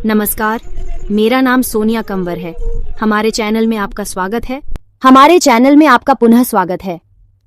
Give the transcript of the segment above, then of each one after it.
नमस्कार, मेरा नाम सोनिया कंवर है। हमारे चैनल में आपका स्वागत है। हमारे चैनल में आपका पुनः स्वागत है।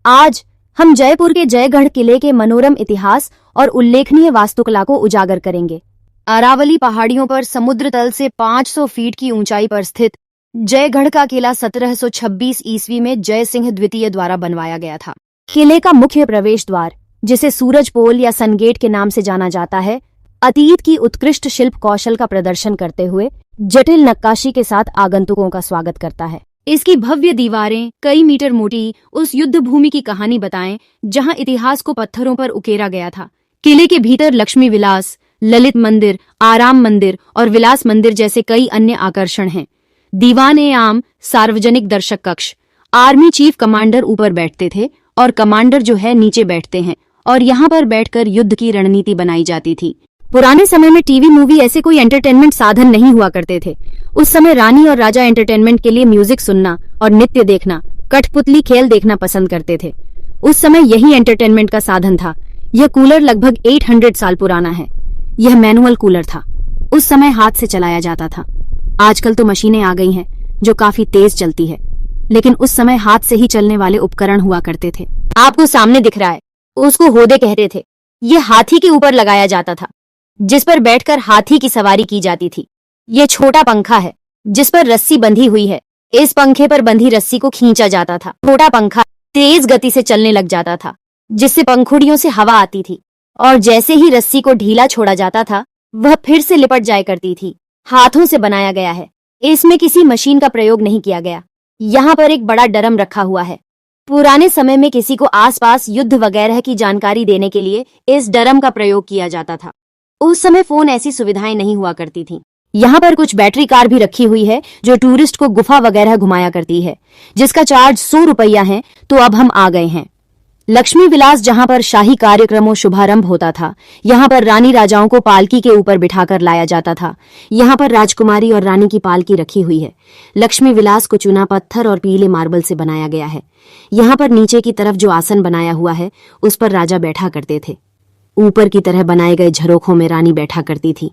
आज हम जयपुर के जयगढ़ किले के मनोरम इतिहास और उल्लेखनीय वास्तुकला को उजागर करेंगे। अरावली पहाड़ियों पर समुद्र तल से 500 फीट की ऊंचाई पर स्थित जयगढ़ का किला 1726 ईस्वी में जय सिंह द्वितीय द्वारा बनवाया गया था। किले का मुख्य प्रवेश द्वार, जिसे सूरज पोल या सन गेट के नाम से जाना जाता है, अतीत की उत्कृष्ट शिल्प कौशल का प्रदर्शन करते हुए जटिल नक्काशी के साथ आगंतुकों का स्वागत करता है। इसकी भव्य दीवारें कई मीटर मोटी उस युद्ध भूमि की कहानी बताएं जहां इतिहास को पत्थरों पर उकेरा गया था। किले के भीतर लक्ष्मी विलास, ललित मंदिर, आराम मंदिर और विलास मंदिर जैसे कई अन्य आकर्षण हैं। दीवान-ए-आम, सार्वजनिक दर्शक कक्ष, आर्मी चीफ कमांडर ऊपर बैठते थे और कमांडर जो है नीचे बैठते हैं और यहाँ पर बैठकर युद्ध की रणनीति बनाई जाती थी। पुराने समय में टीवी मूवी ऐसे कोई एंटरटेनमेंट साधन नहीं हुआ करते थे। उस समय रानी और राजा एंटरटेनमेंट के लिए म्यूजिक सुनना और नृत्य देखना, कठपुतली खेल देखना पसंद करते थे। उस समय यही एंटरटेनमेंट का साधन था। यह कूलर लगभग 800 साल पुराना है। यह मैनुअल कूलर था। उस समय हाथ से चलाया जाता था। आजकल तो मशीनें आ गई हैं जो काफी तेज चलती है, लेकिन उस समय हाथ से ही चलने वाले उपकरण हुआ करते थे। आपको सामने दिख रहा है, उसको होदे कहते थे। यह हाथी के ऊपर लगाया जाता था, जिस पर बैठकर हाथी की सवारी की जाती थी। यह छोटा पंखा है जिस पर रस्सी बंधी हुई है। इस पंखे पर बंधी रस्सी को खींचा जाता था। छोटा पंखा तेज गति से चलने लग जाता था, जिससे पंखुड़ियों से हवा आती थी और जैसे ही रस्सी को ढीला छोड़ा जाता था, वह फिर से लिपट जाया करती थी। हाथों से बनाया गया है। इसमें किसी मशीन का प्रयोग नहीं किया गया। यहाँ पर एक बड़ा ड्रम रखा हुआ है। पुराने समय में किसी को आसपास युद्ध वगैरह की जानकारी देने के लिए इस ड्रम का प्रयोग किया जाता था। उस समय फोन ऐसी सुविधाएं नहीं हुआ करती थी। यहाँ पर कुछ बैटरी कार भी रखी हुई है जो टूरिस्ट को गुफा वगैरह घुमाया करती है, जिसका चार्ज 100 रुपया है। तो अब हम आ गए हैं लक्ष्मी विलास, जहाँ पर शाही कार्यक्रमों शुभारंभ होता था। यहाँ पर रानी राजाओं को पालकी के ऊपर बिठाकर लाया जाता था। यहाँ पर राजकुमारी और रानी की पालकी रखी हुई है। लक्ष्मी विलास को चूना पत्थर और पीले मार्बल से बनाया गया है। यहाँ पर नीचे की तरफ जो आसन बनाया हुआ है, उस पर राजा बैठा करते थे। ऊपर की तरह बनाए गए झरोखों में रानी बैठा करती थी।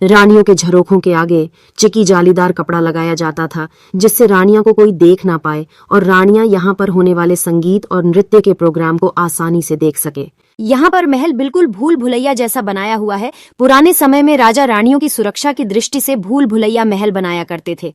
रानियों के झरोखों के आगे चिकी जालीदार कपड़ा लगाया जाता था, जिससे रानियां को कोई देख ना पाए और रानियां यहाँ पर होने वाले संगीत और नृत्य के प्रोग्राम को आसानी से देख सके। यहाँ पर महल बिल्कुल भूल भुलैया जैसा बनाया हुआ है। पुराने समय में राजा रानियों की सुरक्षा की दृष्टि से भूल भुलैया महल बनाया करते थे।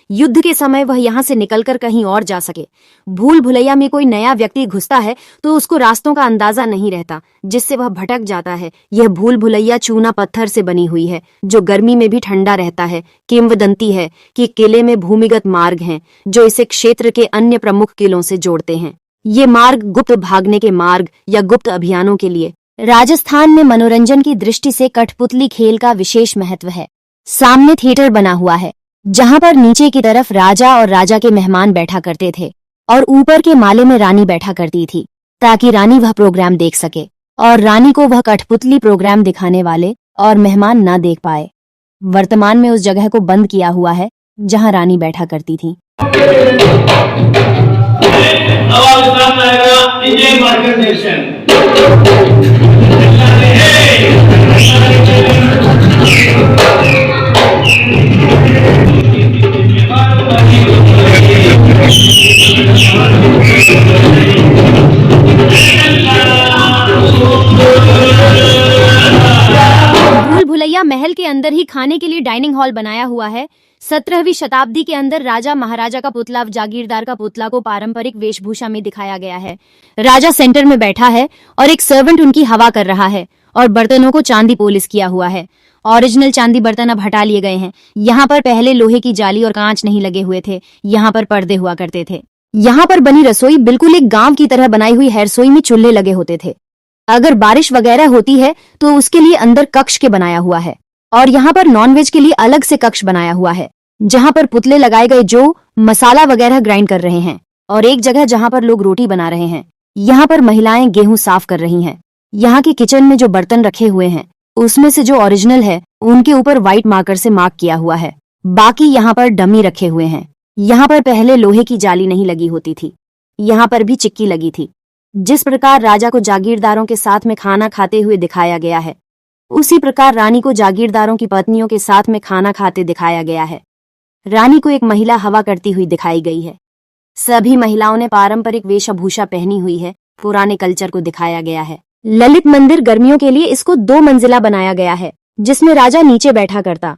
युद्ध के समय वह यहाँ से निकलकर कहीं और जा सके। भूल भुलैया में कोई नया व्यक्ति घुसता है तो उसको रास्तों का अंदाजा नहीं रहता, जिससे वह भटक जाता है। यह भूल भुलैया चूना पत्थर से बनी हुई है, जो गर्मी में भी ठंडा रहता है। किंवदंती है कि किले में भूमिगत मार्ग हैं, जो इसे क्षेत्र के अन्य प्रमुख किलों से जोड़ते हैं। ये मार्ग गुप्त भागने के मार्ग या गुप्त अभियानों के लिए। राजस्थान में मनोरंजन की दृष्टि से कठपुतली खेल का विशेष महत्व है। सामने थिएटर बना हुआ है, जहाँ पर नीचे की तरफ राजा और राजा के मेहमान बैठा करते थे और ऊपर के माले में रानी बैठा करती थी, ताकि रानी वह प्रोग्राम देख सके और रानी को वह कठपुतली प्रोग्राम दिखाने वाले और मेहमान न देख पाए। वर्तमान में उस जगह को बंद किया हुआ है जहाँ रानी बैठा करती थी। भूल भुलैया महल के अंदर ही खाने के लिए डाइनिंग हॉल बनाया हुआ है। 17वीं शताब्दी के अंदर राजा महाराजा का पुतला, जागीरदार का पुतला को पारंपरिक वेशभूषा में दिखाया गया है। राजा सेंटर में बैठा है और एक सर्वेंट उनकी हवा कर रहा है और बर्तनों को चांदी पॉलिश किया हुआ है। ओरिजिनल चांदी बर्तन अब हटा लिए गए हैं। यहाँ पर पहले लोहे की जाली और कांच नहीं लगे हुए थे। यहाँ पर पर्दे हुआ करते थे। यहाँ पर बनी रसोई बिल्कुल एक गांव की तरह बनाई हुई है। रसोई में चूल्हे लगे होते थे। अगर बारिश वगैरह होती है तो उसके लिए अंदर कक्ष के बनाया हुआ है और यहाँ पर नॉनवेज के लिए अलग से कक्ष बनाया हुआ है, जहाँ पर पुतले लगाए गए जो मसाला वगैरह ग्राइंड कर रहे हैं, और एक जगह जहाँ पर लोग रोटी बना रहे हैं। यहाँ पर महिलाएं गेहूं साफ कर रही हैं। यहाँ के किचन में जो बर्तन रखे हुए हैं, उसमें से जो ओरिजिनल है उनके ऊपर व्हाइट मार्कर से मार्क किया हुआ है। बाकी यहाँ पर डमी रखे हुए हैं। यहाँ पर पहले लोहे की जाली नहीं लगी होती थी। यहाँ पर भी चिक्की लगी थी। जिस प्रकार राजा को जागीरदारों के साथ में खाना खाते हुए दिखाया गया है, उसी प्रकार रानी को जागीरदारों की पत्नियों के साथ में खाना खाते दिखाया गया है। रानी को एक महिला हवा करती हुई दिखाई गई है। सभी महिलाओं ने पारंपरिक वेशभूषा पहनी हुई है। पुराने कल्चर को दिखाया गया है। ललित मंदिर गर्मियों के लिए इसको 2 मंजिला बनाया गया है, जिसमें राजा नीचे बैठा करता,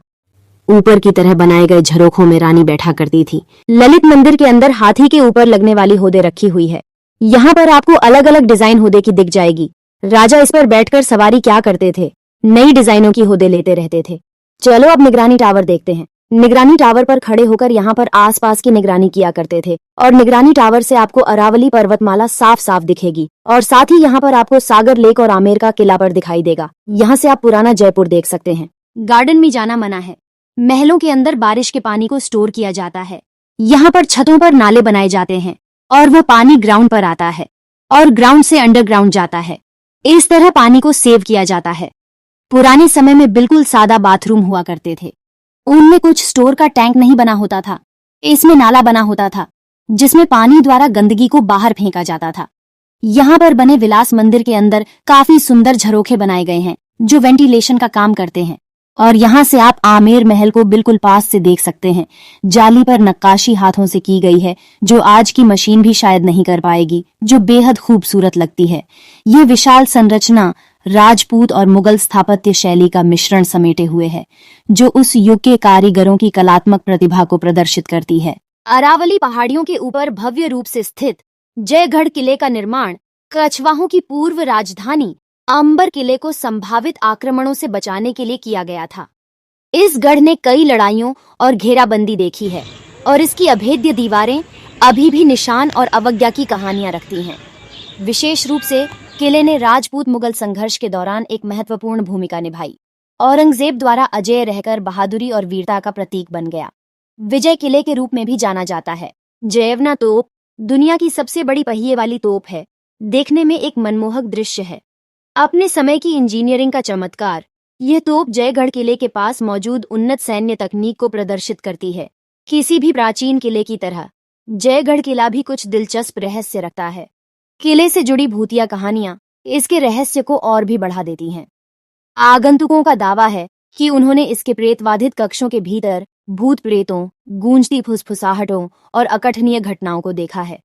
ऊपर की तरह बनाए गए झरोखों में रानी बैठा करती थी। ललित मंदिर के अंदर हाथी के ऊपर लगने वाली होदे रखी हुई है। यहाँ पर आपको अलग अलग डिजाइन होदे की दिख जाएगी। राजा इस पर बैठकर सवारी क्या करते थे, नई डिजाइनों की होदे लेते रहते थे। चलो अब निगरानी टावर देखते हैं। निगरानी टावर पर खड़े होकर यहाँ पर आसपास की निगरानी किया करते थे और निगरानी टावर से आपको अरावली पर्वतमाला साफ साफ दिखेगी और साथ ही यहाँ पर आपको सागर लेक और आमेर का किला पर दिखाई देगा। यहाँ से आप पुराना जयपुर देख सकते हैं। गार्डन में जाना मना है। महलों के अंदर बारिश के पानी को स्टोर किया जाता है। यहाँ पर छतों पर नाले बनाए जाते हैं और वह पानी ग्राउंड पर आता है और ग्राउंड से अंडरग्राउंड जाता है। इस तरह पानी को सेव किया जाता है। पुराने समय में बिल्कुल सादा बाथरूम हुआ करते थे। उनमें कुछ स्टोर का टैंक नहीं बना होता था। इसमें नाला बना होता था जिसमें पानी द्वारा गंदगी को बाहर फेंका जाता था। यहाँ पर बने विलास मंदिर के अंदर काफी सुंदर झरोखे बनाए गए हैं जो वेंटिलेशन का काम करते हैं और यहाँ से आप आमेर महल को बिल्कुल पास से देख सकते हैं। जाली पर नक्काशी हाथों से की गई है जो आज की मशीन भी शायद नहीं कर पाएगी, जो बेहद खूबसूरत लगती है। ये विशाल संरचना राजपूत और मुगल स्थापत्य शैली का मिश्रण समेटे हुए है जो उस युग के कारीगरों की कलात्मक प्रतिभा को प्रदर्शित करती है। अरावली पहाड़ियों के ऊपर भव्य रूप से स्थित जयगढ़ किले का निर्माण कछवाहों की पूर्व राजधानी अंबर किले को संभावित आक्रमणों से बचाने के लिए किया गया था। इस गढ़ ने कई लड़ाइयों और घेराबंदी देखी है और इसकी अभेद्य दीवारें अभी भी निशान और अवज्ञा की कहानियां रखती हैं। विशेष रूप से किले ने राजपूत मुगल संघर्ष के दौरान एक महत्वपूर्ण भूमिका निभाई। औरंगजेब द्वारा अजेय रहकर बहादुरी और वीरता का प्रतीक बन गया। विजय किले के रूप में भी जाना जाता है। जयवना तोप दुनिया की सबसे बड़ी पहिए वाली तोप है। देखने में एक मनमोहक दृश्य है। अपने समय की इंजीनियरिंग का चमत्कार, यह तोप जयगढ़ किले के पास मौजूद उन्नत सैन्य तकनीक को प्रदर्शित करती है। किसी भी प्राचीन किले की तरह जयगढ़ किला भी कुछ दिलचस्प रहस्य रखता है। किले से जुड़ी भूतिया कहानियां इसके रहस्य को और भी बढ़ा देती हैं। आगंतुकों का दावा है कि उन्होंने इसके प्रेतवाधित कक्षों के भीतर भूत प्रेतों, गूंजती फुसफुसाहटों और अकथनीय घटनाओं को देखा है।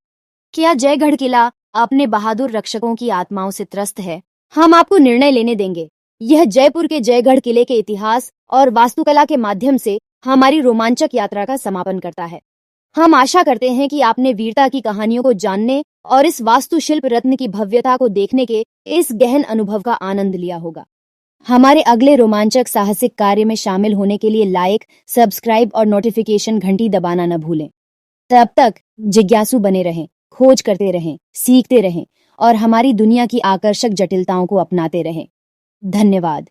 क्या जयगढ़ किला अपने बहादुर रक्षकों की आत्माओं से त्रस्त है? हम आपको निर्णय लेने देंगे। यह जयपुर के जयगढ़ किले के इतिहास और वास्तुकला के माध्यम से हमारी रोमांचक यात्रा का समापन करता है। हम आशा करते हैं कि आपने वीरता की कहानियों को जानने और इस वास्तुशिल्प रत्न की भव्यता को देखने के इस गहन अनुभव का आनंद लिया होगा। हमारे अगले रोमांचक साहसिक कार्य में शामिल होने के लिए लाइक, सब्सक्राइब और नोटिफिकेशन घंटी दबाना न भूलें। तब तक जिज्ञासु बने रहें, खोज करते रहें, सीखते रहें और हमारी दुनिया की आकर्षक जटिलताओं को अपनाते रहें। धन्यवाद।